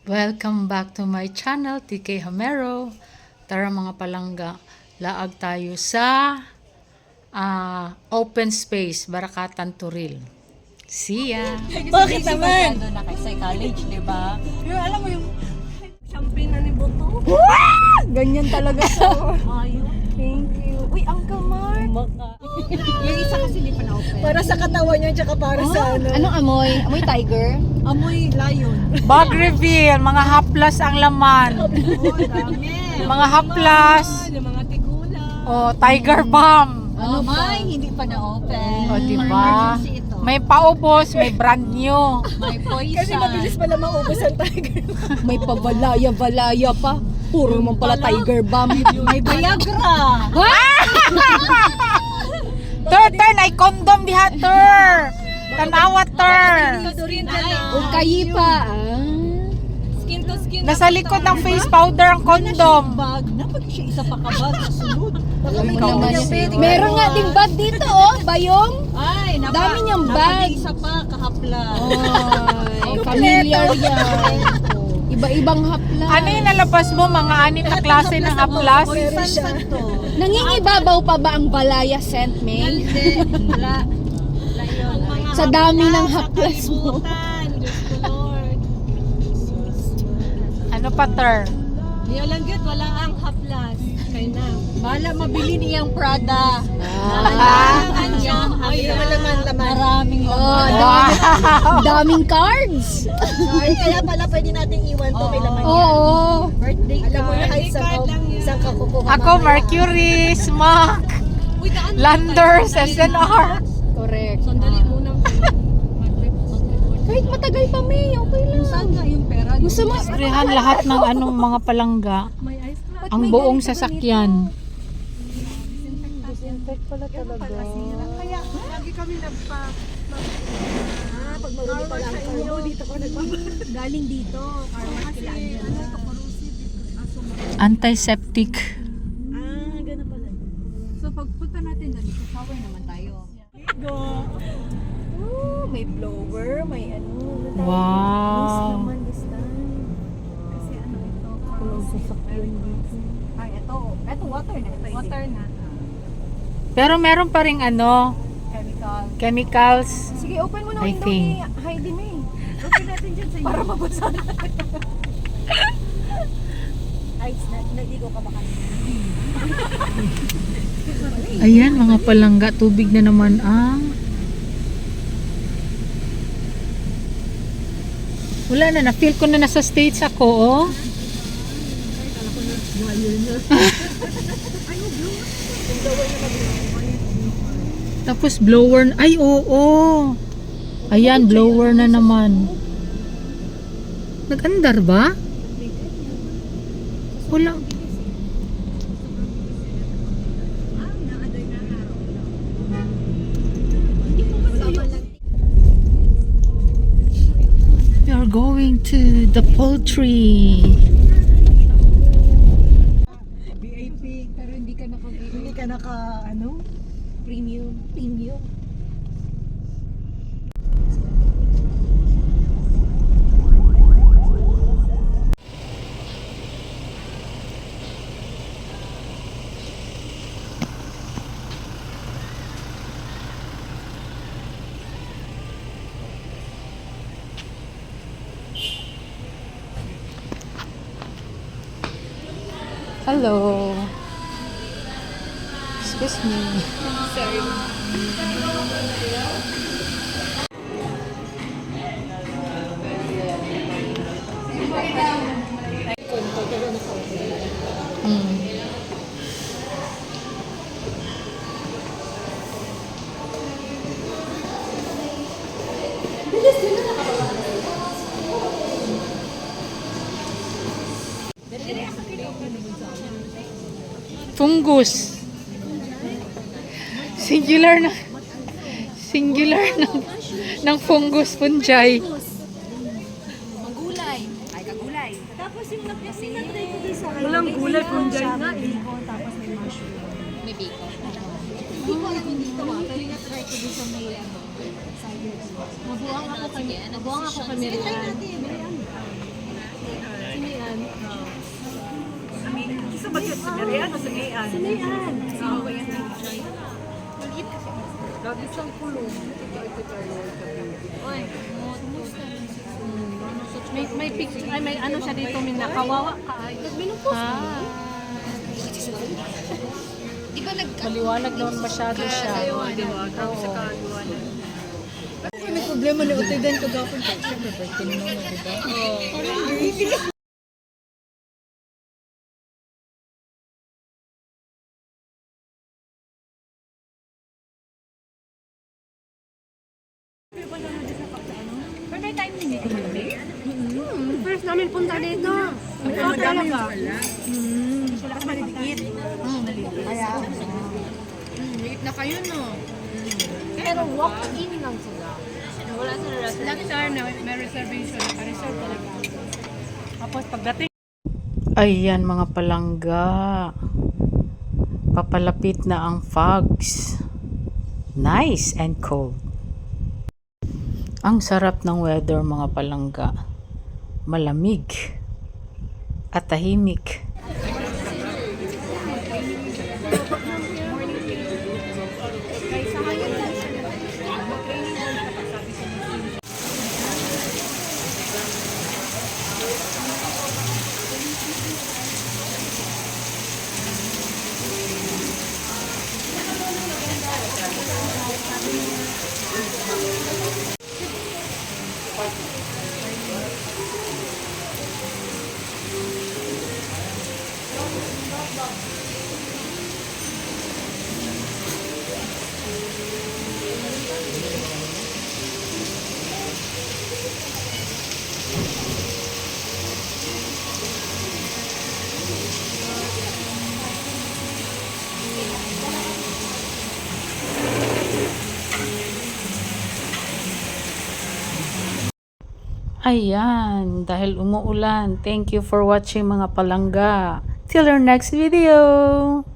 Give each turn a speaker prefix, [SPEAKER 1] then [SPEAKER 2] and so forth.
[SPEAKER 1] Welcome back to my channel, TK Hamero. Tara mga palangga, laag tayo sa open space, Barakatan Turil. See ya!
[SPEAKER 2] Bakit naman?
[SPEAKER 3] Ano na kay psychology, di ba?
[SPEAKER 2] Yung alam mo yung champagne na ni Boto? Ganyan talaga siya. Ayun. Thank you. Uy, Uncle Mark.
[SPEAKER 3] Yung isa kasi di pa na-open.
[SPEAKER 2] Para sa katawan niya, tsaka para sa ano.
[SPEAKER 3] Anong amoy? Amoy tiger?
[SPEAKER 2] Amoy lion.
[SPEAKER 1] Bag reveal, mga haplas ang laman. Mga haplas.
[SPEAKER 2] Yung mga tikula.
[SPEAKER 1] Tiger bomb.
[SPEAKER 3] Ano may hindi pa na-open.
[SPEAKER 1] O, diba?
[SPEAKER 3] Emergency ito.
[SPEAKER 1] May paubos, may brand new.
[SPEAKER 3] May poison.
[SPEAKER 2] Kasi mabilis pala maubos ang tiger.
[SPEAKER 3] May pabalaya-balaya pa. Puro naman pala tiger bomb. May Viagra.
[SPEAKER 1] Turn, ay condom diha, tur. Tanawa, tur.
[SPEAKER 3] O kayi pa.
[SPEAKER 2] Skin to skin.
[SPEAKER 1] Nasa likod ng face powder ang condom.
[SPEAKER 3] Bag. Napag siya isa pa kabag sa sunod.
[SPEAKER 2] Meron
[SPEAKER 3] nga ding bag dito, bayong.
[SPEAKER 2] Ay,
[SPEAKER 3] Dami niyang bag.
[SPEAKER 2] Isa pa, kahapla.
[SPEAKER 3] Ay, familiar yan. Iba-ibang hapla.
[SPEAKER 1] Ano yung nalabas mo? Mga anim na klase ng haplas?
[SPEAKER 2] Meron siya.
[SPEAKER 3] Nangingibabaw pa ba ang balaya scent, May?
[SPEAKER 2] Hindi. Wala.
[SPEAKER 3] Sa dami ng haplas mo.
[SPEAKER 2] Diyos ko Lord.
[SPEAKER 1] Ano pa, tur?
[SPEAKER 2] Di alanggit, wala ang haplas. Kaya na.
[SPEAKER 3] Bala mabili niyang Prada.
[SPEAKER 2] Ay, laman.
[SPEAKER 3] Maraming
[SPEAKER 1] Wow.
[SPEAKER 3] daming cards.
[SPEAKER 2] Ay, kaya pala pwede nating iwan to, may laman yan.
[SPEAKER 3] Oo.
[SPEAKER 2] Birthday card. Alam mo na kahit saan ka kukuha.
[SPEAKER 1] Ako, Mercury, Smack,
[SPEAKER 2] Uy, daan.
[SPEAKER 1] Landers, SNR.
[SPEAKER 3] Correct.
[SPEAKER 2] Sandali muna.
[SPEAKER 3] Kahit matagal pa, May. Okay lang.
[SPEAKER 2] Saan nga yung pera?
[SPEAKER 3] Gusto mo?
[SPEAKER 1] Sprehan lahat ng anong mga palangga.
[SPEAKER 2] May ice cream.
[SPEAKER 1] Ang buong sasakyan.
[SPEAKER 2] Disinfect pala talaga. Kaya lagi kami pag mauli pa lang kayo, dito ko galing dito. Kasi ano ito, corrosive.
[SPEAKER 1] Antiseptic.
[SPEAKER 2] Ganun pala.
[SPEAKER 3] So pagpunta natin doon, shower naman tayo.
[SPEAKER 2] May blower, may ano.
[SPEAKER 1] Wow.
[SPEAKER 2] This time. Kasi ano ito,
[SPEAKER 3] Sasakyan dito. Ay, ito water na.
[SPEAKER 2] water na.
[SPEAKER 1] Pero meron pa ring ano,
[SPEAKER 3] Chemical.
[SPEAKER 1] chemicals.
[SPEAKER 3] Sige, open mo na
[SPEAKER 1] I
[SPEAKER 3] window
[SPEAKER 1] think.
[SPEAKER 3] ni Heidi, May.
[SPEAKER 2] Okay natin dyan sa
[SPEAKER 3] Para mabasa na.
[SPEAKER 2] Ay, naligo ka ba kanina?
[SPEAKER 1] Ayan, mga palangga, tubig na naman Wala na, na-feel ko na nasa States ako, oh. Tapos blower, ay oo. Ayan, blower na naman. Nag-andar ba? Wala. We are going to the poultry.
[SPEAKER 2] VIP.
[SPEAKER 3] Pero hindi ka
[SPEAKER 2] Hindi ka ano?
[SPEAKER 3] premium.
[SPEAKER 1] Hello. Excuse me. Fungus. Singular ng fungus fungi.
[SPEAKER 3] Magulay. Ay, kagulay.
[SPEAKER 2] Tapos yung naglagay ko din sa walang gulay kung dyan na tapos may mushroom.
[SPEAKER 3] May bacon.
[SPEAKER 2] Hindi ko alam dito pero na-try ko din sa may Nabuang ako kami. Nabuang ako kami. Try natin.
[SPEAKER 3] Si Marian o si Mayan? Si Mayan. Lagi siyang kulong. May picture, ay may ano siya dito, may nakawawa ka. Binupost mo.
[SPEAKER 1] Maliwanag naman masyado siya.
[SPEAKER 3] May problema ni Utigan kagapon. Siyempre, birthday mo na, diba?
[SPEAKER 2] First namin punta dito. Ikaw talaga. Mas maliliit. Kaya. Liit na kayo, no? Pero walk-in lang sila. Wala sa reservation. Lagi sa na may reservation. Naka-reserve talaga.
[SPEAKER 3] Tapos pagdating,
[SPEAKER 1] Ayan mga palangga. Papalapit na ang fogs. Nice and cold. Ang sarap ng weather mga palangga. Malamig at tahimik. Ayan, dahil umuulan. Thank you for watching mga palangga. Till our next video!